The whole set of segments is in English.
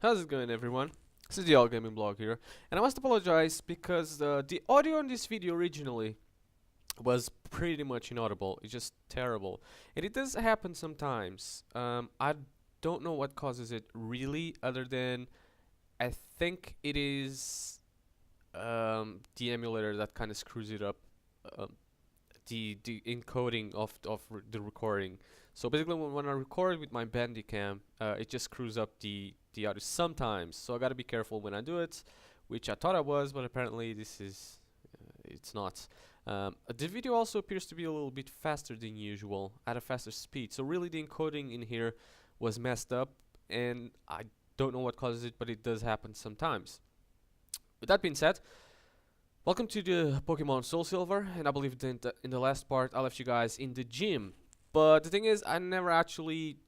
How's it going, everyone? This is the All Gaming Blog here, and I must apologize because the audio on this video originally was pretty much inaudible. It's just terrible, and it does happen sometimes. I don't know what causes it really, other than I think it is the emulator that kind of screws it up. Um, the encoding of the recording. So basically, when I record with my Bandicam, it just screws up the audio sometimes. So I gotta be careful when I do it, which I thought I was, but apparently this is it's not. The video also appears to be a little bit faster than usual, at a faster speed. So really, the encoding in here was messed up, and I don't know what causes it, but it does happen sometimes. With that being said, welcome to the Pokemon Soul Silver, and I believe in the last part I left you guys in the gym. But the thing is, I never actually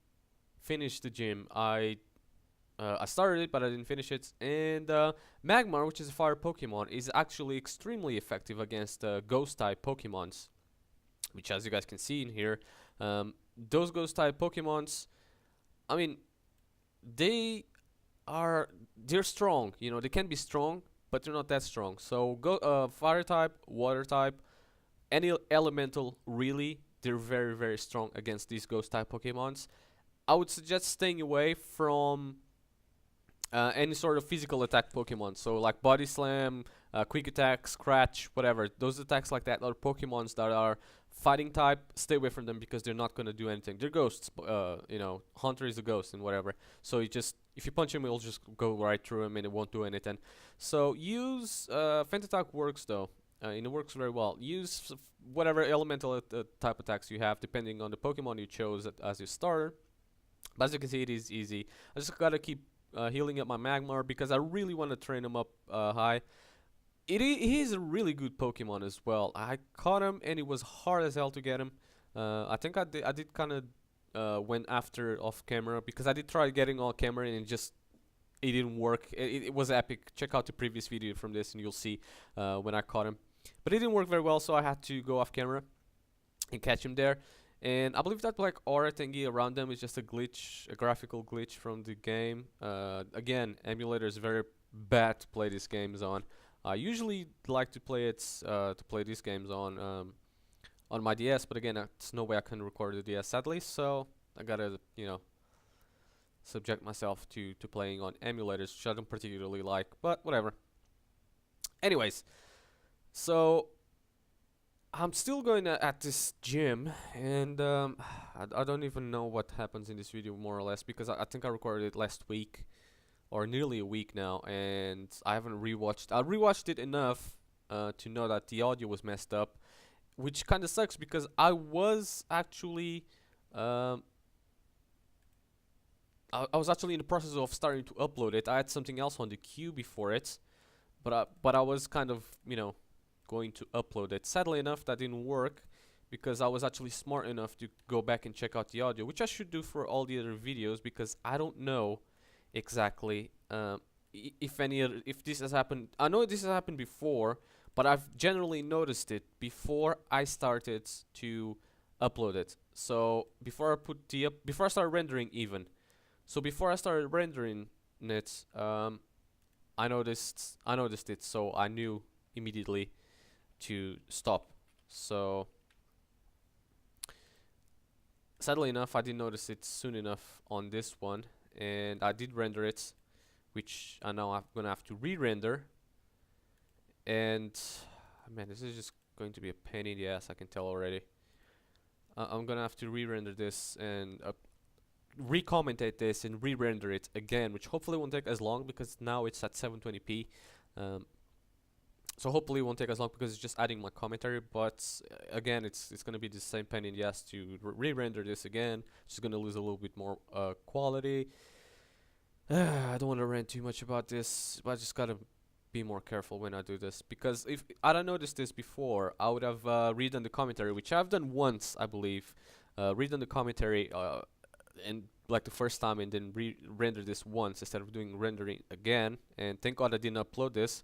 finished the gym. I started it, but I didn't finish it. And Magmar, which is a fire Pokemon, is actually extremely effective against Ghost-type Pokemons, which, as you guys can see in here, those Ghost-type Pokemons, I mean, they they're strong. You know, they can be strong, but they're not that strong. So fire type, water type, any elemental, really, they're very strong against these ghost type Pokemons. I would suggest staying away from any sort of physical attack Pokemon. So like Body Slam, Quick Attack, Scratch, whatever. Those attacks like that are Pokemons that are fighting type. Stay away from them because they're not gonna do anything. They're ghosts. You know, Hunter is a ghost and whatever. So you just if you punch him, it'll just go right through him and it won't do anything. So use Feint Attack works though. And it works very well. Use whatever elemental type attacks you have, depending on the Pokemon you chose as your starter. But as you can see, it is easy. I just gotta keep healing up my Magmar because I really want to train him up high. He is a really good Pokemon as well. I caught him and it was hard as hell to get him. I think I did kind of went after off camera because I did try getting on camera and it didn't work. It was epic. Check out the previous video from this and you'll see when I caught him. But it didn't work very well, so I had to go off camera and catch him there. And I believe that like aura thingy around them is just a glitch, a graphical glitch from the game. Again, emulator is very bad to play these games on. I usually like to play these games on my DS, but again, there's no way I can record the DS sadly, so I gotta subject myself to playing on emulators, which I don't particularly like, but whatever. Anyways, so I'm still going at this gym, and I don't even know what happens in this video more or less because I think I recorded it last week or nearly a week now, and I haven't rewatched. I rewatched it enough to know that the audio was messed up, which kind of sucks because I was actually I was actually in the process of starting to upload it. I had something else on the queue before it, but I was kind of going to upload it. Sadly enough, that didn't work because I was actually smart enough to go back and check out the audio, which I should do for all the other videos because I don't know exactly if this has happened. I know this has happened before, but I've generally noticed it before I started to upload it. So before I started rendering even. So before I started rendering it, I noticed it, so I knew immediately to stop. So sadly enough, I didn't notice it soon enough on this one, and I did render it, which I know I'm gonna have to re-render. And man, this is just going to be a pain in the ass. I can tell already. I'm gonna have to re-render this and re-commentate this and re-render it again, which hopefully won't take as long because now it's at 720p. So hopefully it won't take as long because it's just adding my commentary, but again, it's going to be the same pain in the ass to re-render this again. It's just going to lose a little bit more quality. I don't want to rant too much about this, but I just got to be more careful when I do this, because if I don't noticed this before, I would have redone the commentary, which I've done once, I believe. Redone the commentary and like the first time, and then re-render this once instead of doing rendering again. And thank God I didn't upload this.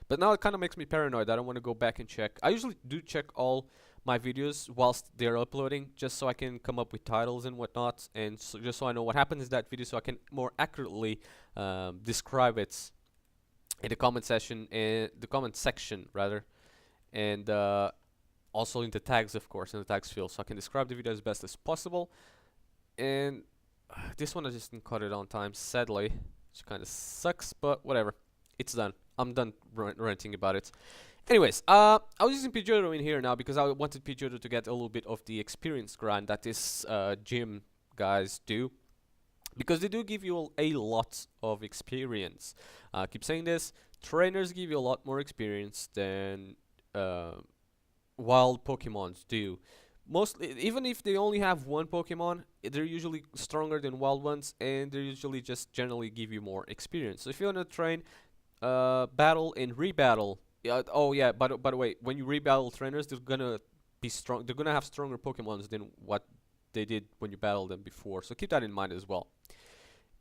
But now it kind of makes me paranoid. I don't want to go back and check. I usually do check all my videos whilst they're uploading, just so I can come up with titles and whatnot, and so just so I know what happens in that video, so I can more accurately describe it in the comment section, rather, and also in the tags, of course, in the tags field, so I can describe the video as best as possible. And this one I just didn't cut it on time, sadly, which kind of sucks, but whatever. It's done. I'm done ranting about it. Anyways, I was using Pidgeotto in here now because I wanted Pidgeotto to get a little bit of the experience grind that this gym guys do, because they do give you a lot of experience. I keep saying this, trainers give you a lot more experience than wild Pokemons do. Mostly, even if they only have one Pokemon, they're usually stronger than wild ones, and they usually just generally give you more experience. So if you want to train, battle and rebattle. Oh yeah, by the way, when you rebattle trainers, they're gonna be strong. They're gonna have stronger Pokemons than what they did when you battled them before. So keep that in mind as well.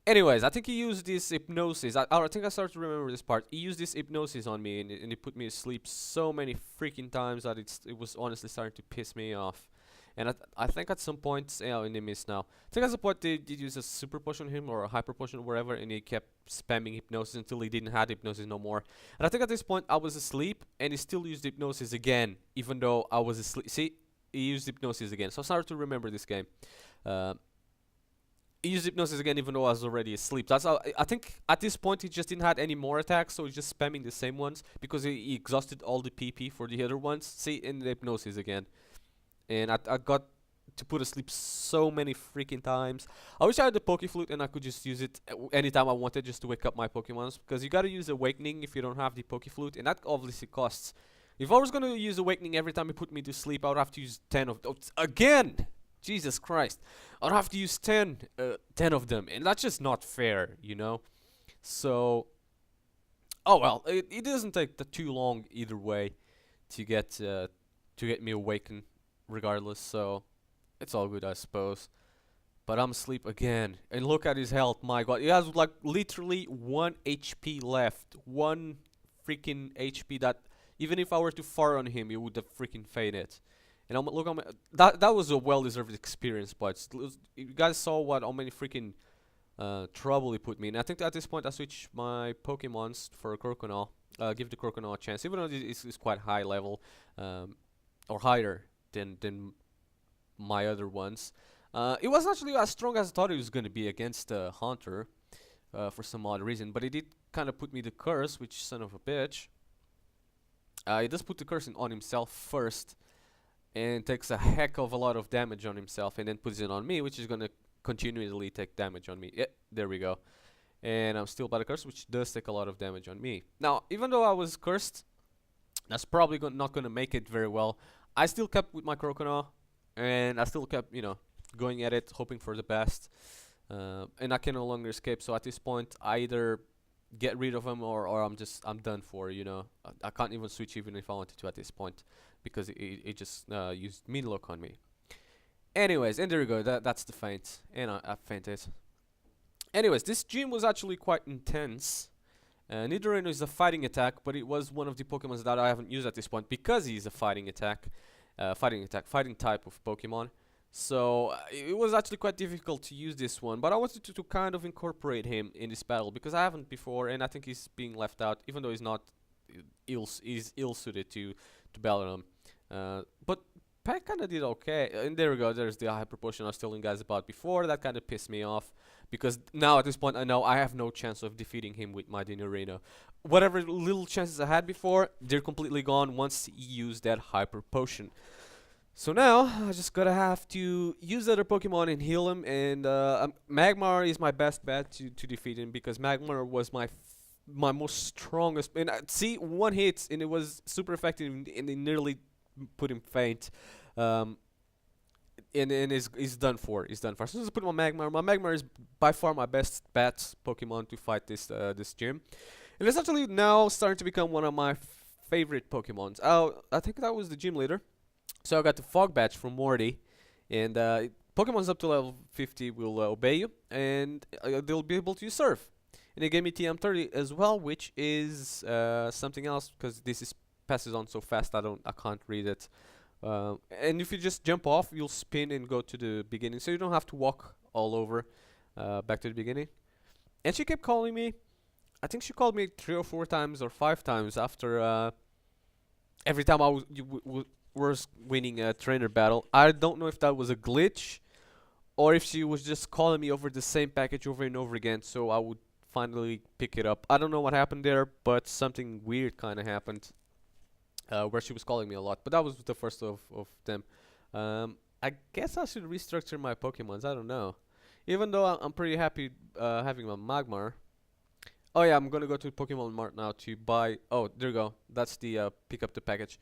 Anyways, I think he used this hypnosis. I think I started to remember this part. He used this hypnosis on me, and he put me to sleep so many freaking times that it was honestly starting to piss me off. And I think at some point, in the mist now, I think at some point they did use a super potion on him or a hyper potion or whatever, and he kept spamming hypnosis until he didn't have hypnosis no more. And I think at this point I was asleep, and he still used hypnosis again, even though I was asleep. See, he used hypnosis again. So I started to remember this game. He used hypnosis again, even though I was already asleep. That's how, I think at this point he just didn't have any more attacks, so he's just spamming the same ones because he exhausted all the PP for the other ones. See, in the hypnosis again. And I got to put to sleep so many freaking times. I wish I had the Pokeflute and I could just use it anytime I wanted, just to wake up my Pokemons, because you gotta use Awakening if you don't have the Pokeflute, and that obviously costs. If I was gonna use Awakening every time you put me to sleep, I would have to use 10 of those. Again! Jesus Christ. I'd have to use 10 of them, and that's just not fair, you know? So, oh well, it doesn't take too long either way to get me awakened, regardless, so it's all good, I suppose. But I'm asleep again, and look at his health. My god, he has like literally 1 HP left. 1 freaking HP that even if I were to fire on him, he would have freaking fainted. And look, that was a well-deserved experience, but you guys saw how many freaking trouble he put me in. I think at this point I switched my Pokemons for a Croconaw. Give the Croconaw a chance, even though it's quite high level, or higher than my other ones. It was actually as strong as I thought it was going to be against Hunter, for some odd reason, but it did kind of put me the curse, which son of a bitch. He does put the curse on himself first, and takes a heck of a lot of damage on himself, and then puts it on me, which is going to continually take damage on me. Yeah, there we go. And I'm still by the curse, which does take a lot of damage on me. Now, even though I was cursed, that's probably not going to make it very well. I still kept with my Croconaw, and I still kept, going at it, hoping for the best. And I can no longer escape, so at this point, I either get rid of him or I'm done for, I can't even switch even if I wanted to at this point, because it just used mean look on me. Anyways, and there we go, that's the feint, and I fainted. Anyways, this gym was actually quite intense. Nidorino is a fighting attack, but it was one of the Pokemons that I haven't used at this point because he's a fighting type of Pokemon. So it was actually quite difficult to use this one, but I wanted to kind of incorporate him in this battle because I haven't before, and I think he's being left out, even though he's not ill-suited to battle him. But Pack kind of did okay, and there we go. There's the hyper potion I was telling you guys about before. That kind of pissed me off because now at this point I know I have no chance of defeating him with my Nidorino. Whatever little chances I had before, they're completely gone once he used that hyper potion. So now I just gotta have to use other Pokemon and heal him, and Magmar is my best bet to defeat him because Magmar was my most strongest. And see, one hit and it was super effective, and it nearly put him faint. And he's done for. He's done for. So let's put my Magmar. My Magmar is by far my best bet Pokemon to fight this gym, and it's actually now starting to become one of my favorite Pokemons. I think that was the gym leader. So I got the Fog Badge from Morty, and Pokemon's up to level 50 will obey you, and they'll be able to use Surf. And they gave me TM30 as well, which is something else because this passes on so fast I can't read it And if you just jump off, you'll spin and go to the beginning, so you don't have to walk all over back to the beginning. And she kept calling me. I think she called me 3 or 4 times or 5 times after every time I was winning a trainer battle. I don't know if that was a glitch or if she was just calling me over the same package over and over again, so I would finally pick it up. I don't know what happened there, but something weird kind of happened where she was calling me a lot. But that was the first of them. I guess I should restructure my Pokemons. I don't know. Even though I'm pretty happy having my Magmar. Oh yeah, I'm gonna go to Pokemon Mart now to buy. Oh, there you go. That's the pick up the package.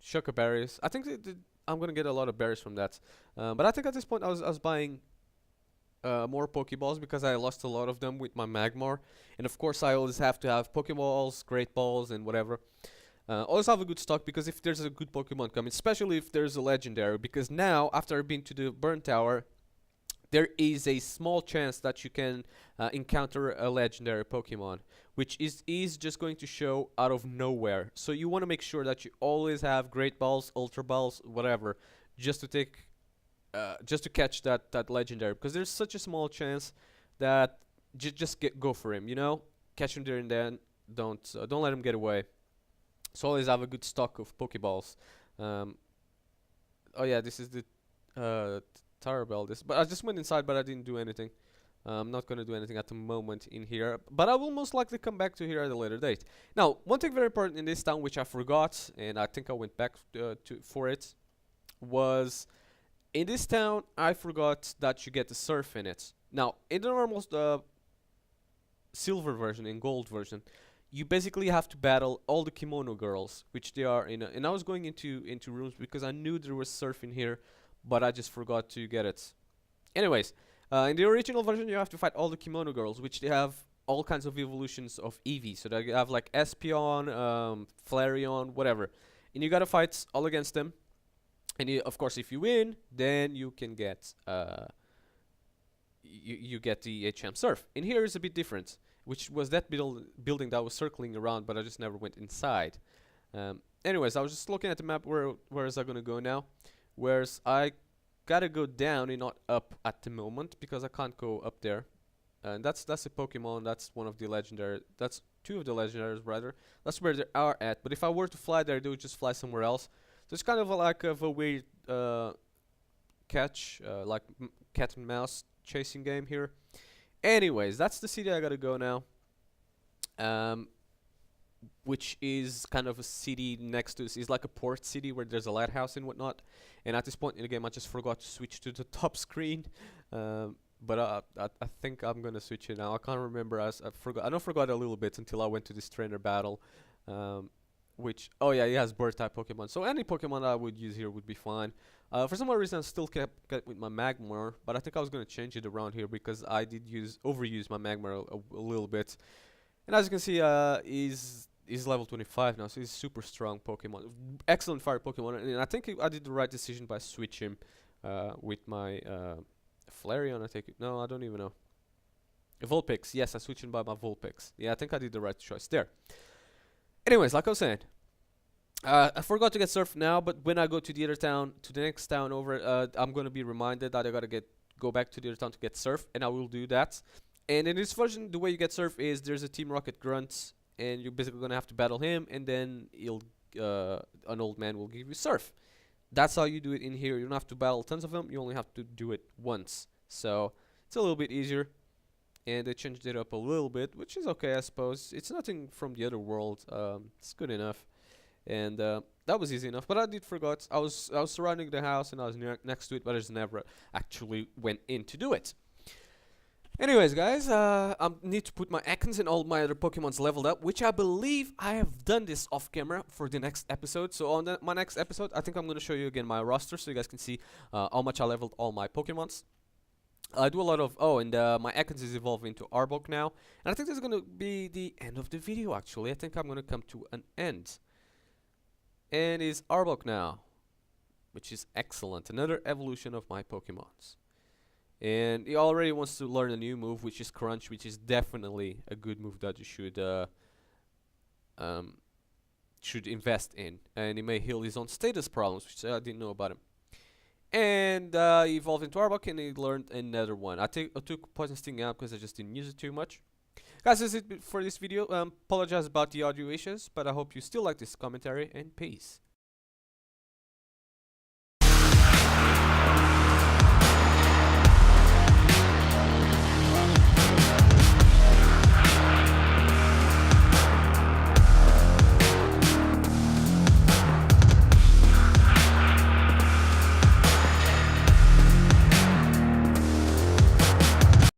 Choco berries. I think I'm gonna get a lot of berries from that. But I think at this point I was buying more Pokeballs because I lost a lot of them with my Magmar, and of course I always have to have Pokeballs, Great Balls, and whatever. Always have a good stock because if there's a good Pokemon coming, especially if there's a legendary, because now after I've been to the Burn Tower, there is a small chance that you can encounter a legendary Pokemon, which is just going to show out of nowhere. So you want to make sure that you always have Great Balls, Ultra Balls, whatever, just to take, just to catch that legendary, because there's such a small chance that just go for him, you know, catch him there and then. Don't let him get away. So always have a good stock of Pokeballs. Oh yeah, this is the Tower Bell. But I just went inside, but I didn't do anything. I'm not gonna do anything at the moment in here, but I will most likely come back to here at a later date. Now, one thing very important in this town, which I forgot, and I think I went back for it, was in this town I forgot that you get the surf in it. Now, in the normal silver version and gold version, you basically have to battle all the kimono girls, which they are in. And I was going into rooms because I knew there was surf in here, but I just forgot to get it. Anyways, in the original version, you have to fight all the kimono girls, which they have all kinds of evolutions of Eevee. So they have like Espeon, Flareon, whatever, and you gotta fight all against them. And of course, if you win, then you can get you get the HM Surf. And here is a bit different, which was that building that was circling around, but I just never went inside. Anyways, I was just looking at the map. Where is I gonna go now? Whereas I gotta go down and not up at the moment because I can't go up there. And that's a Pokemon. That's one of the legendary. That's two of the legendaries rather. That's where they are at. But if I were to fly there, they would just fly somewhere else. So it's kind of like a weird catch, like cat and mouse chasing game here. Anyways, that's the city I gotta go now. Which is kind of a city next to this. It's like a port city where there's a lighthouse and whatnot. And at this point in the game, I just forgot to switch to the top screen. But I think I'm gonna switch it now. I can't remember. I forgot. I forgot a little bit until I went to this trainer battle. Which, oh yeah, he has bird type Pokemon. So any Pokemon I would use here would be fine. For some odd reason, I still kept with my Magmar, but I think I was gonna change it around here because I did overuse my Magmar a little bit. And as you can see, he's level 25 now, so he's super strong Pokemon, excellent fire Pokemon. And I think I did the right decision by switching with my Flareon. I take it. No, I don't even know. Vulpix. Yes, I switched him by my Vulpix. Yeah, I think I did the right choice there. Anyways, like I was saying, I forgot to get Surf now, but when I go to the other town, to the next town over, I'm gonna be reminded that I gotta go back to the other town to get Surf, and I will do that. And in this version, the way you get Surf is there's a Team Rocket Grunt, and you're basically gonna have to battle him, and then an old man will give you Surf. That's how you do it in here. You don't have to battle tons of them. You only have to do it once. So it's a little bit easier. And they changed it up a little bit, which is okay, I suppose. It's nothing from the other world. It's good enough, and that was easy enough. But I did forgot. I was surrounding the house and I was next to it, but I just never actually went in to do it. Anyways, guys, I need to put my Ekans and all my other Pokemons leveled up, which I believe I have done this off camera for the next episode. So on my next episode, I think I'm going to show you again my roster so you guys can see how much I leveled all my Pokemons. I do a lot of, and my Ekans is evolving to Arbok now. And I think this is going to be the end of the video, actually. I think I'm going to come to an end. And is Arbok now, which is excellent. Another evolution of my Pokemons. And he already wants to learn a new move, which is Crunch, which is definitely a good move that you should should invest in, and he may heal his own status problems, which I didn't know about him. And he evolved into Arbok, and he learned another one. I took Poison Sting out because I just didn't use it too much. Guys, that's it for this video. Apologize about the audio issues, but I hope you still like this commentary, and peace.